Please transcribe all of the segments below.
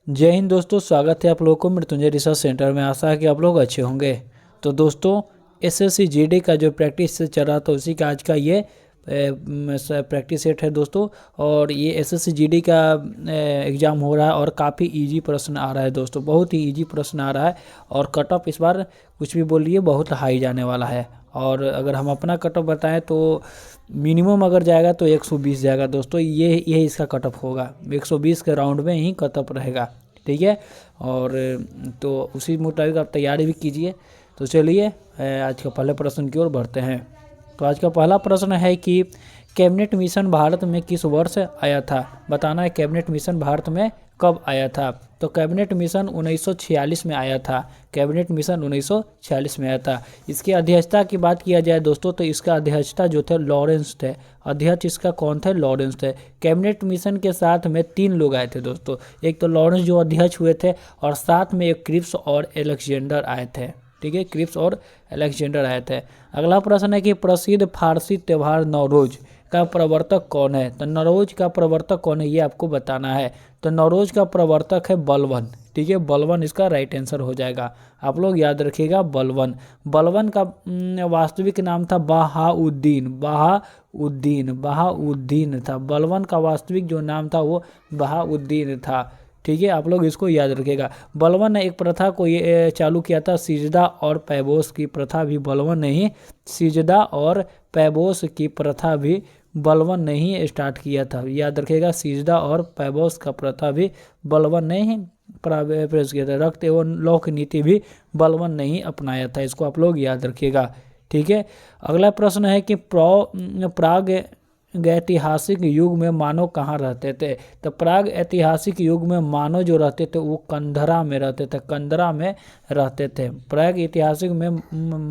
जय हिंद दोस्तों, स्वागत है आप लोगों को मृत्युंजय रिसर्च सेंटर में। आशा है कि आप लोग अच्छे होंगे। तो दोस्तों, एसएससी जीडी का जो प्रैक्टिस से चल रहा था उसी का आज का ये प्रैक्टिस सेट है दोस्तों। और ये एसएससी जीडी का एग्ज़ाम हो रहा है और काफ़ी इजी प्रश्न आ रहा है दोस्तों, बहुत ही इजी प्रश्न आ रहा है। और कट ऑफ इस बार कुछ भी बोलिए बहुत हाई जाने वाला है। और अगर हम अपना कट ऑफ बताएं तो मिनिमम अगर जाएगा तो 120 जाएगा दोस्तों। ये इसका कट ऑफ होगा, 120 के राउंड में ही कट ऑफ रहेगा, ठीक है। और तो उसी मुताबिक आप तैयारी भी कीजिए। तो चलिए आज का पहले प्रश्न की ओर बढ़ते हैं। तो आज का पहला प्रश्न है कि कैबिनेट मिशन भारत में किस वर्ष आया था। बताना है कैबिनेट मिशन भारत में कब आया था। तो कैबिनेट मिशन 1946 में आया था। कैबिनेट मिशन 1946 में आया था। इसकी अध्यक्षता की बात किया जाए दोस्तों तो इसका अध्यक्षता जो थे लॉरेंस थे। अध्यक्ष इसका कौन थे? लॉरेंस थे। कैबिनेट मिशन के साथ में 3 लोग आए थे दोस्तों। एक तो लॉरेंस जो अध्यक्ष हुए थे और साथ में एक क्रिप्स और अलेक्जेंडर आए थे, ठीक है। क्रिप्स और अलेक्जेंडर आए थे। अगला प्रश्न है कि प्रसिद्ध फारसी त्यौहार नौरोज का प्रवर्तक कौन है। तो नौरोज का प्रवर्तक कौन है ये आपको बताना है। तो नौरोज का प्रवर्तक है बलबन, ठीक है। बलबन इसका राइट आंसर हो जाएगा। आप लोग याद रखिएगा बलबन। बलबन का वास्तविक नाम था बहाउद्दीन। बहाउद्दीन था। बलबन का वास्तविक जो नाम था वो बहाउद्दीन था, ठीक है। आप लोग इसको याद रखिएगा। बलबन ने एक प्रथा को ये चालू किया था, सिजदा और पैबोस की प्रथा भी बलबन ने ही, सिजदा और पैबोस की प्रथा भी बलबन ने ही स्टार्ट किया था। याद रखिएगा, सिजदा और पैबोस का प्रथा भी बलबन ने ही प्रवेश किया था। रक्त एवं लौ की नीति भी बलबन ने ही अपनाया था। इसको आप लोग याद रखिएगा, ठीक है। अगला प्रश्न है कि प्राग ऐतिहासिक युग में मानव कहाँ रहते थे। तो प्राग ऐतिहासिक युग में मानव जो रहते थे वो कंदरा में रहते थे। कंदरा में रहते थे। प्राग ऐतिहासिक में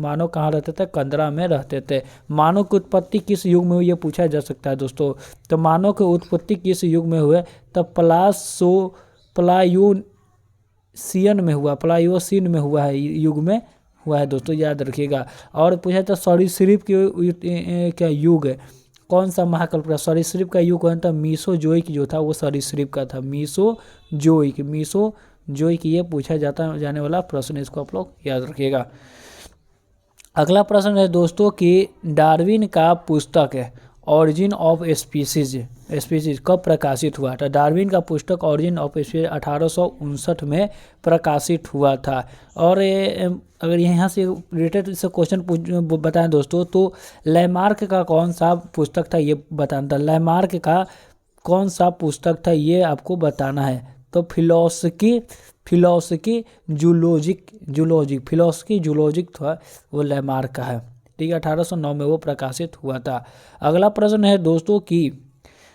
मानव कहाँ रहते थे? कंदरा में रहते थे। मानव की उत्पत्ति किस युग में हुई ये पूछा जा सकता है दोस्तों। तो मानव की उत्पत्ति किस युग में हुए? तो प्लायोसियन में हुआ। प्लायोसिन में हुआ है, युग में हुआ है दोस्तों, याद रखिएगा। और पूछा था सरीसृप की क्या युग है, कौन सा महाकल्प का सरीसृप का युग कौन था? मीसोजोइक जो था वो सरीसृप का था। मीसोजोइक ये पूछा जाने वाला प्रश्न, इसको आप लोग याद रखिएगा। अगला प्रश्न है दोस्तों कि डार्विन का पुस्तक है ऑरिजिन ऑफ स्पीसीज कब प्रकाशित हुआ था। डार्विन का पुस्तक ऑरिजिन ऑफ स्पीसीज 1859 में प्रकाशित हुआ था। और अगर यहाँ से रिलेटेड से क्वेश्चन बताएं दोस्तों तो लैमार्क का कौन सा पुस्तक था ये बताना था। लैमार्क का कौन सा पुस्तक था ये आपको बताना है। तो फिलोसफी जूलॉजिक था वो लैमार्क का है, ठीक है। 1809 में वो प्रकाशित हुआ था। अगला प्रश्न है दोस्तों कि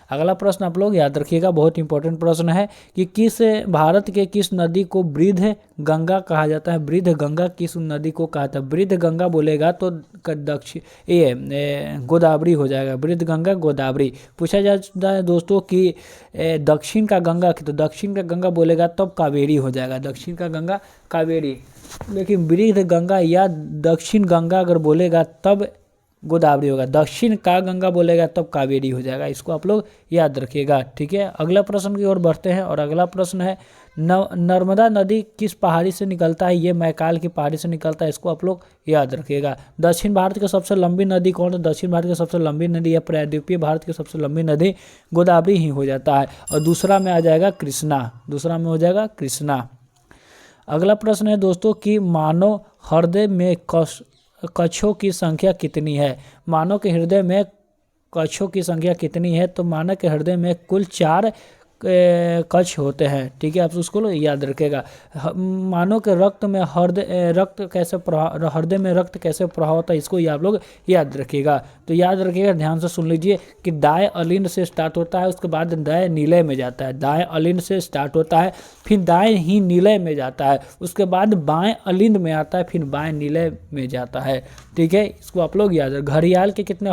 अगला प्रश्न आप लोग याद रखिएगा, बहुत इंपॉर्टेंट प्रश्न है कि भारत के किस नदी को वृद्ध गंगा कहा जाता है। वृद्ध गंगा किस नदी को कहा जाता है? वृद्ध गंगा बोलेगा तो गोदावरी हो जाएगा। वृद्ध गंगा गोदावरी। पूछा जाता है दोस्तों कि दक्षिण का गंगा, तो दक्षिण का गंगा बोलेगा तब कावेरी हो जाएगा। दक्षिण का गंगा कावेरी। लेकिन वृद्ध गंगा या दक्षिण गंगा अगर बोलेगा तब गोदावरी होगा। दक्षिण का गंगा बोलेगा तब कावेरी हो जाएगा। इसको आप लोग याद रखिएगा, ठीक है। अगला प्रश्न की ओर बढ़ते हैं। और अगला प्रश्न है नर्मदा नदी किस पहाड़ी से निकलता है। ये मैकाल की पहाड़ी से निकलता है। इसको आप लोग याद रखिएगा। दक्षिण भारत की सबसे लंबी नदी कौन है? दक्षिण भारत की सबसे लंबी नदी या प्रायद्वीपीय भारत की सबसे लंबी नदी गोदावरी ही हो जाता है। और दूसरा में आ जाएगा कृष्णा। दूसरा में हो जाएगा कृष्णा। अगला प्रश्न है दोस्तों कि मानव हृदय में कक्षों की संख्या कितनी है। मानव के हृदय में कक्षों की संख्या कितनी है? तो मानव के हृदय में कुल 4 कक्ष होते हैं, ठीक है। आप उसको याद रखेगा। मानव के हृदय में रक्त कैसे प्रवाह होता है इसको आप लोग याद रखिएगा। तो याद रखिएगा, ध्यान से सुन लीजिए कि दाएं अलिंद से स्टार्ट होता है, उसके बाद दाएं नीलय में जाता है। दाएं अलिंद से स्टार्ट होता है, फिर दाएं ही नीलय में जाता है, उसके बाद बाएं अलिंद में आता है, फिर बाएं नीलय में जाता है, ठीक है। इसको आप लोग याद रखें। घड़ियाल के कितने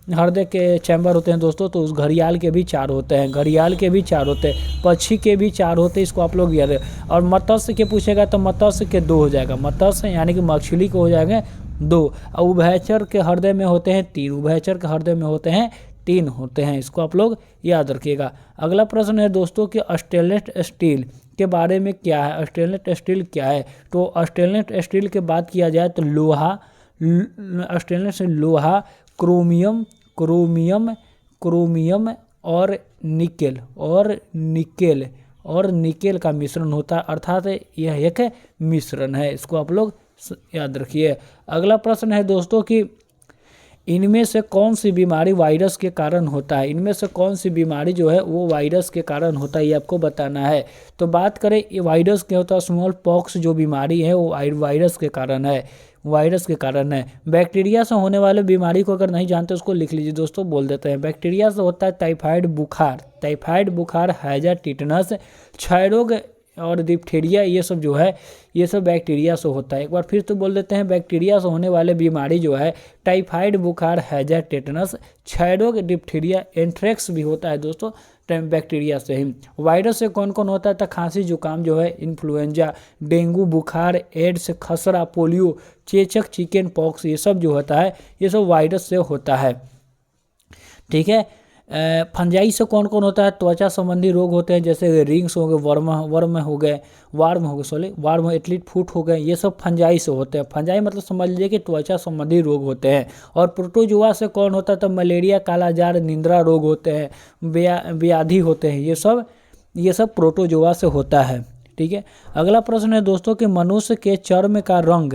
हृदय के चैम्बर होते हैं दोस्तों? तो उस घड़ियाल के भी 4 होते हैं। घड़ियाल के भी 4 होते हैं। पक्षी के भी 4 होते हैं। इसको आप लोग याद रखें। और मत्स्य के पूछेगा तो मत्स्य के 2 हो जाएगा। मत्स्य यानी कि मछली को हो जाएगा 2। और उभयचर के हृदय में होते हैं 3। उभयचर के हृदय में होते हैं 3 होते हैं, इसको आप लोग याद रखिएगा। अगला प्रश्न है दोस्तों कि स्टेनलेस स्टील के बारे में क्या है, स्टेनलेस स्टील क्या है। तो स्टेनलेस स्टील के बात किया जाए तो लोहा, स्टेनलेस लोहा, क्रोमियम क्रोमियम क्रोमियम और निकेल का मिश्रण होता है, अर्थात यह एक मिश्रण है, इसको आप लोग याद रखिए। अगला प्रश्न है दोस्तों कि इनमें से कौन सी बीमारी वायरस के कारण होता है, इनमें से कौन सी बीमारी जो है वो वायरस के कारण होता है, ये आपको बताना है। तो बात करें ये वायरस क्या होता है, स्मॉल पॉक्स जो बीमारी है वो वायरस के कारण है, वायरस के कारण है। बैक्टीरिया से होने वाले बीमारी को अगर नहीं जानते उसको लिख लीजिए दोस्तों, बोल देते हैं। बैक्टीरिया से होता है टाइफाइड बुखार, हैजा, टिटनस, क्षय रोग और डिप्थीरिया, ये सब जो है ये सब बैक्टीरिया से होता है। एक बार फिर तो बोल देते हैं, बैक्टीरिया से होने वाले बीमारी जो है टाइफाइड बुखार, हैजा, टेटनस, क्षय रोग, डिप्थीरिया, एंथ्रेक्स भी होता है दोस्तों बैक्टीरिया से ही। वायरस से कौन कौन होता है, तो खांसी जुकाम जो है, इन्फ्लुएंजा, डेंगू बुखार, एड्स, खसरा, पोलियो, चेचक, चिकन पॉक्स, ये सब जो होता है ये सब वायरस से होता है, ठीक है। फंजाई से कौन कौन होता है, त्वचा संबंधी रोग होते हैं, जैसे रिंग्स हो गए, वार्म एथलीट फुट हो गए, ये सब फंजाई से होते हैं। फंजाई मतलब समझ लीजिए कि त्वचा संबंधी रोग होते हैं। और प्रोटोजुआ से कौन होता है, तो मलेरिया, कालाजार, निंद्रा रोग होते हैं, व्याधि होते हैं, ये सब प्रोटोजुआ से होता है, ठीक है। अगला प्रश्न है दोस्तों कि मनुष्य के चर्म का रंग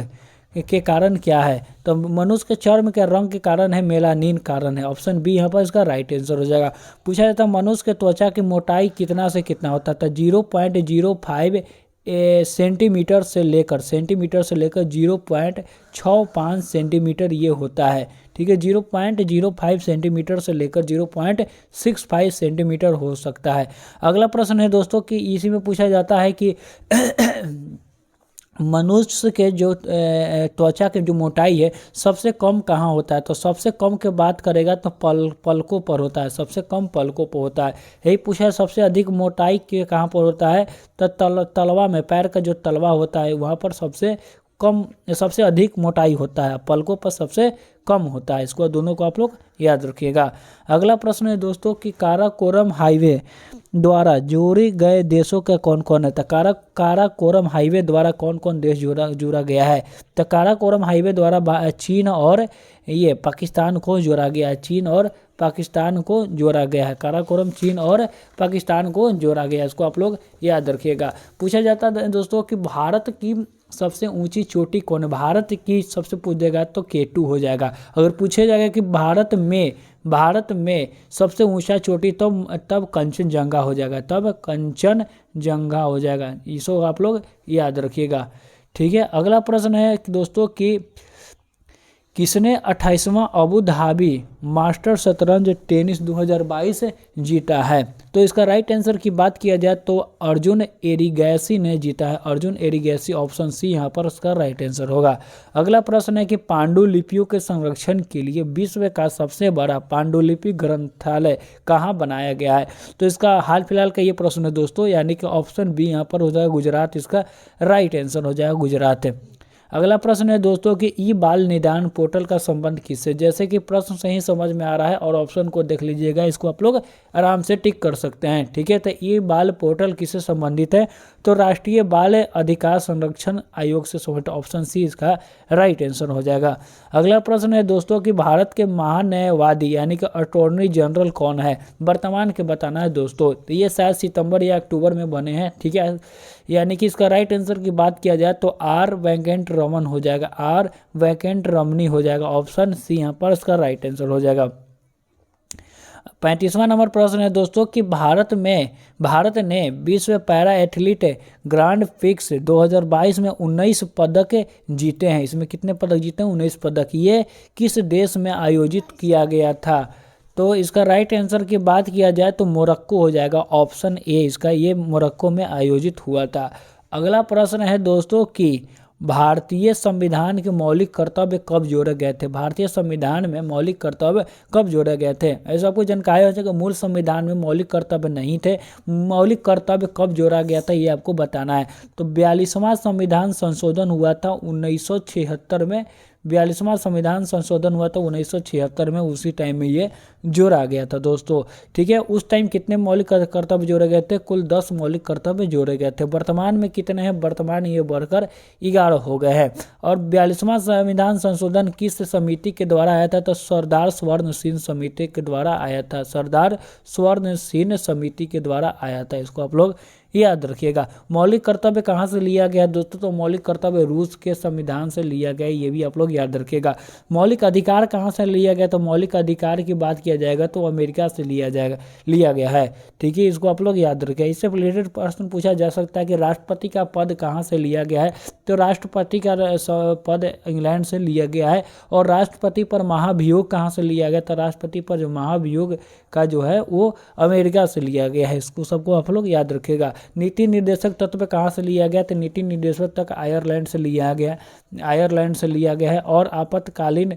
के कारण क्या है, तो मनुष्य के चर्म के रंग के कारण है मेलानिन कारण है, ऑप्शन बी यहाँ पर इसका राइट आंसर हो जाएगा। पूछा जाता है मनुष्य के त्वचा की मोटाई कितना से कितना होता है, तो 0.05 सेंटीमीटर से लेकर 0.65 सेंटीमीटर ये होता है, ठीक है। 0.05 सेंटीमीटर से लेकर 0.65 सेंटीमीटर हो सकता है। अगला प्रश्न है दोस्तों कि इसी में पूछा जाता है कि मनुष्य के जो त्वचा के जो मोटाई है सबसे कम कहाँ होता है, तो सबसे कम के बात करेगा तो पलकों पर होता है, सबसे कम पलकों पर होता है। यही पूछा है सबसे अधिक मोटाई के कहाँ पर होता है, तो तलवा में, पैर का जो तलवा होता है वहाँ पर सबसे अधिक मोटाई होता है, पलकों पर सबसे कम होता है। इसको दोनों को आप लोग याद रखिएगा। अगला प्रश्न है दोस्तों कि काराकोरम हाईवे द्वारा जोड़े गए देशों का कौन कौन है, तो काराकोरम हाईवे द्वारा कौन कौन देश जुड़ा गया है, तो काराकोरम हाईवे द्वारा चीन और ये पाकिस्तान को जोड़ा गया है, चीन और पाकिस्तान को जोड़ा गया है, काराकोरम चीन और पाकिस्तान को जोड़ा गया है, इसको आप लोग याद रखिएगा। पूछा जाता है दोस्तों कि भारत की सबसे ऊंची चोटी कौन है, भारत की सबसे पूछेगा तो K2 हो जाएगा। अगर पूछे जाएगा कि भारत में सबसे ऊंचा चोटी तब कंचनजंगा हो जाएगा, तब कंचनजंगा हो जाएगा, इसको आप लोग याद रखिएगा, ठीक है। अगला प्रश्न है दोस्तों कि किसने 28वां अबू धाबी मास्टर शतरंज टेनिस 2022 जीता है, तो इसका राइट आंसर की बात किया जाए तो अर्जुन एरिगैसी ने जीता है, अर्जुन एरिगैसी, ऑप्शन सी यहाँ पर उसका राइट आंसर होगा। अगला प्रश्न है कि पांडुलिपियों के संरक्षण के लिए विश्व का सबसे बड़ा पांडुलिपि ग्रंथालय कहाँ बनाया गया है, तो इसका हाल फिलहाल का ये प्रश्न है दोस्तों, यानी कि ऑप्शन बी यहाँ पर हो जाएगा गुजरात, इसका राइट आंसर हो जाएगा गुजरात है। अगला प्रश्न है दोस्तों कि ई बाल निदान पोर्टल का संबंध किससे, जैसे कि प्रश्न सही समझ में आ रहा है और ऑप्शन को देख लीजिएगा, इसको आप लोग आराम से टिक कर सकते हैं, ठीक है। तो ई बाल पोर्टल किससे संबंधित है, तो राष्ट्रीय बाल अधिकार संरक्षण आयोग से संबंधित, ऑप्शन सी इसका राइट आंसर हो जाएगा। अगला प्रश्न है दोस्तों कि भारत के महान्यायवादी यानी कि अटॉर्नी जनरल कौन है, वर्तमान के बताना है दोस्तों, तो ये शायद सितंबर या अक्टूबर में बने हैं, ठीक है। यानी कि इसका राइट आंसर की बात किया जाए तो आर वेंकट रमन हो जाएगा, आर वेंकट रमनी हो जाएगा, ऑप्शन सी यहाँ पर इसका राइट आंसर हो जाएगा। 35वां नंबर प्रश्न है दोस्तों कि भारत ने विश्व पैरा एथलीट ग्रांड फिक्स 2022 में 19 पदक जीते हैं, इसमें कितने पदक जीते हैं, 19 पदक, ये किस देश में आयोजित किया गया था, तो इसका राइट आंसर की बात किया जाए तो मोरक्को हो जाएगा, ऑप्शन ए इसका, ये मोरक्को में आयोजित हुआ था। अगला प्रश्न है दोस्तों कि भारतीय संविधान के मौलिक कर्तव्य कब जोड़े गए थे, भारतीय संविधान में मौलिक कर्तव्य कब जोड़े गए थे, ऐसा आपको जानकारी हो जाएगा। मूल संविधान में मौलिक कर्तव्य नहीं थे, मौलिक कर्तव्य कब जोड़ा गया था ये आपको बताना है। तो 42वां संविधान संशोधन हुआ था 1976 में, 42वां संविधान संशोधन हुआ था 1976 में, उसी टाइम में ये जोड़ा गया था दोस्तों। ठीक है, उस टाइम कितने मौलिक कर्तव्य जोड़े गए थे? कुल 10 मौलिक कर्तव्य जोड़े गए थे। वर्तमान में कितने हैं? वर्तमान ये बढ़कर 11 हो गए हैं। और 42वां संविधान संशोधन किस समिति के द्वारा आया था? तो सरदार स्वर्ण सिंह समिति के द्वारा आया था। सरदार स्वर्ण सिंह समिति के द्वारा आया था। इसको आप लोग याद रखिएगा। मौलिक कर्तव्य कहाँ से लिया गया दोस्तों? तो मौलिक कर्तव्य रूस के संविधान से लिया गया, ये भी आप लोग याद रखिएगा। मौलिक अधिकार कहाँ से लिया गया? तो मौलिक अधिकार की बात किया जाएगा तो अमेरिका से लिया गया है। ठीक है, इसको आप लोग याद रखिएगा। इससे रिलेटेड प्रश्न पूछा जा सकता है कि राष्ट्रपति का पद कहाँ से लिया गया है? तो राष्ट्रपति का पद इंग्लैंड से लिया गया है। और राष्ट्रपति पर महाभियोग कहाँ से लिया गया? तो राष्ट्रपति पर जो महाभियोग का जो है वो अमेरिका से लिया गया है। इसको सबको आप लोग याद रखिएगा। नीति निर्देशक तत्व कहाँ से लिया गया? तो नीति निर्देशक तक आयरलैंड से लिया गया है। और आपातकालीन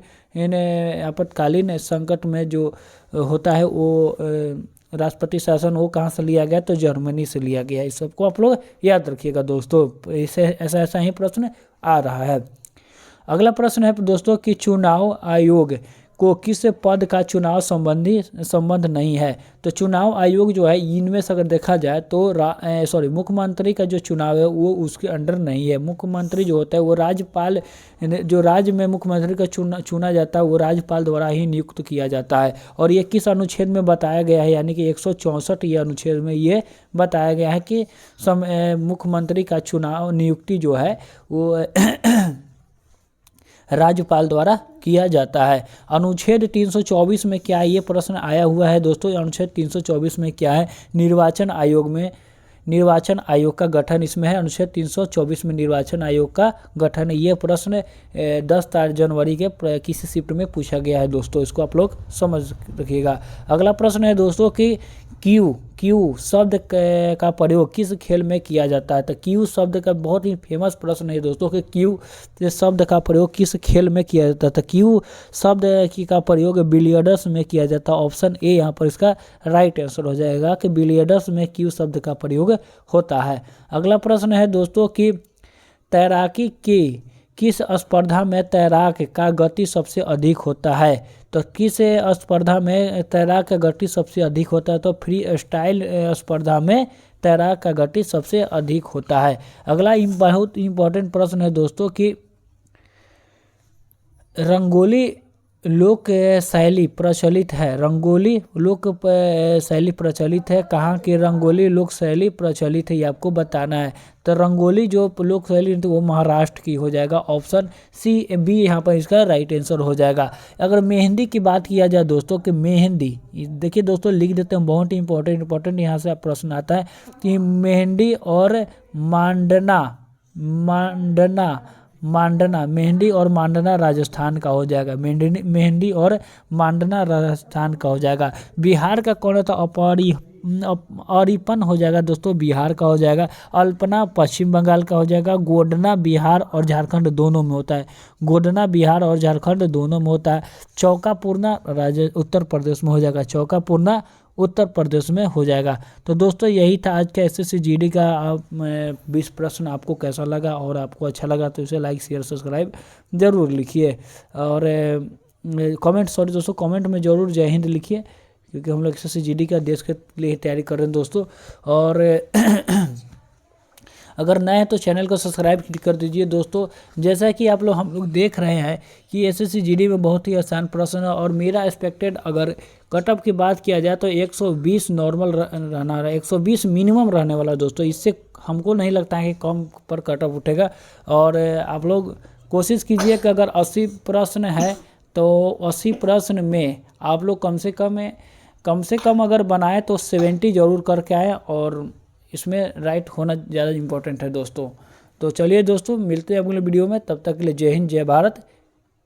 संकट में जो होता है वो राष्ट्रपति शासन, वो कहाँ से लिया गया? तो जर्मनी से लिया गया है। इस सबको आप लोग याद रखिएगा दोस्तों, इसे ऐसा ही प्रश्न आ रहा है। अगला प्रश्न है दोस्तों कि चुनाव आयोग को किस पद का चुनाव संबंध नहीं है? तो चुनाव आयोग जो है इनमें से अगर देखा जाए तो मुख्यमंत्री का जो चुनाव है वो उसके अंडर नहीं है। मुख्यमंत्री जो होता है वो राज्यपाल, जो राज्य में मुख्यमंत्री का चुना जाता है वो राज्यपाल द्वारा ही नियुक्त किया जाता है। और ये किस अनुच्छेद में बताया गया है? यानी कि 164 ये अनुच्छेद में ये बताया गया है कि मुख्यमंत्री का चुनाव नियुक्ति जो है वो राज्यपाल द्वारा किया जाता है। अनुच्छेद 324 में क्या है? ये प्रश्न आया हुआ है दोस्तों। अनुच्छेद 324 में क्या है? निर्वाचन आयोग का गठन इसमें है। अनुच्छेद 324 में निर्वाचन आयोग का गठन है। ये प्रश्न 10 जनवरी के किसी शिफ्ट में पूछा गया है दोस्तों, इसको आप लोग समझ रखिएगा। अगला प्रश्न है दोस्तों कि क्यू शब्द का प्रयोग किस खेल में किया जाता है? तो क्यू शब्द का बहुत ही फेमस प्रश्न है दोस्तों कि क्यू शब्द का प्रयोग किस खेल में किया जाता है? तो क्यू शब्द का प्रयोग बिलियर्ड्स में किया जाता है। ऑप्शन ए यहाँ पर इसका राइट आंसर हो जाएगा कि बिलियर्ड्स में क्यू शब्द का प्रयोग होता है। अगला प्रश्न है दोस्तों कि तैराकी की किस स्पर्धा में तैराक का गति सबसे अधिक होता है? तो किस स्पर्धा में तैराक का गति सबसे अधिक होता है? तो फ्री स्टाइल स्पर्धा में तैराक का गति सबसे अधिक होता है। अगला बहुत इम्पोर्टेंट प्रश्न है दोस्तों कि रंगोली लोक शैली प्रचलित है। रंगोली लोक शैली प्रचलित है। कहाँ की रंगोली लोक शैली प्रचलित है ये आपको बताना है। तो रंगोली जो लोक शैली तो वो महाराष्ट्र की हो जाएगा। ऑप्शन बी यहाँ पर इसका राइट आंसर हो जाएगा। अगर मेहंदी की बात किया जाए दोस्तों कि मेहंदी, देखिए दोस्तों लिख देते हैं, बहुत ही इंपॉर्टेंट यहाँ से प्रश्न आता है कि मेहंदी और मेहंदी और मांडना राजस्थान का हो जाएगा। मेहंदी और मांडना राजस्थान का हो जाएगा। बिहार का कौन होता? अरिपन हो जाएगा दोस्तों, बिहार का हो जाएगा। अल्पना पश्चिम बंगाल का हो जाएगा। गोडना बिहार और झारखंड दोनों में होता है। गोडना बिहार और झारखंड दोनों में होता है। चौकापूर्णा उत्तर प्रदेश में हो जाएगा। चौकापूर्णा उत्तर प्रदेश में हो जाएगा। तो दोस्तों यही था आज का एसएससी जीडी का 20 प्रश्न। आपको कैसा लगा और आपको अच्छा लगा तो इसे लाइक शेयर सब्सक्राइब जरूर लिखिए। और कमेंट में जरूर जय हिंद लिखिए, क्योंकि हम लोग एसएससी जीडी का देश के लिए तैयारी कर रहे हैं दोस्तों। और अगर नए हैं तो चैनल को सब्सक्राइब कर दीजिए दोस्तों। जैसा कि हम लोग देख रहे हैं कि एसएससी जीडी में बहुत ही आसान प्रश्न है। और मेरा एक्सपेक्टेड अगर कटअप की बात किया जाए तो 120 नॉर्मल रहना है, 120 मिनिमम रहने वाला दोस्तों। इससे हमको नहीं लगता है कि कम पर कटअप उठेगा। और आप लोग कोशिश कीजिए कि अगर 80 प्रश्न है तो 80 प्रश्न में आप लोग कम से कम अगर बनाए तो 70 जरूर करके आए। और इसमें राइट होना ज़्यादा इम्पोर्टेंट है दोस्तों। तो चलिए दोस्तों मिलते हैं अगले वीडियो में, तब तक के लिए जय हिंद जय भारत।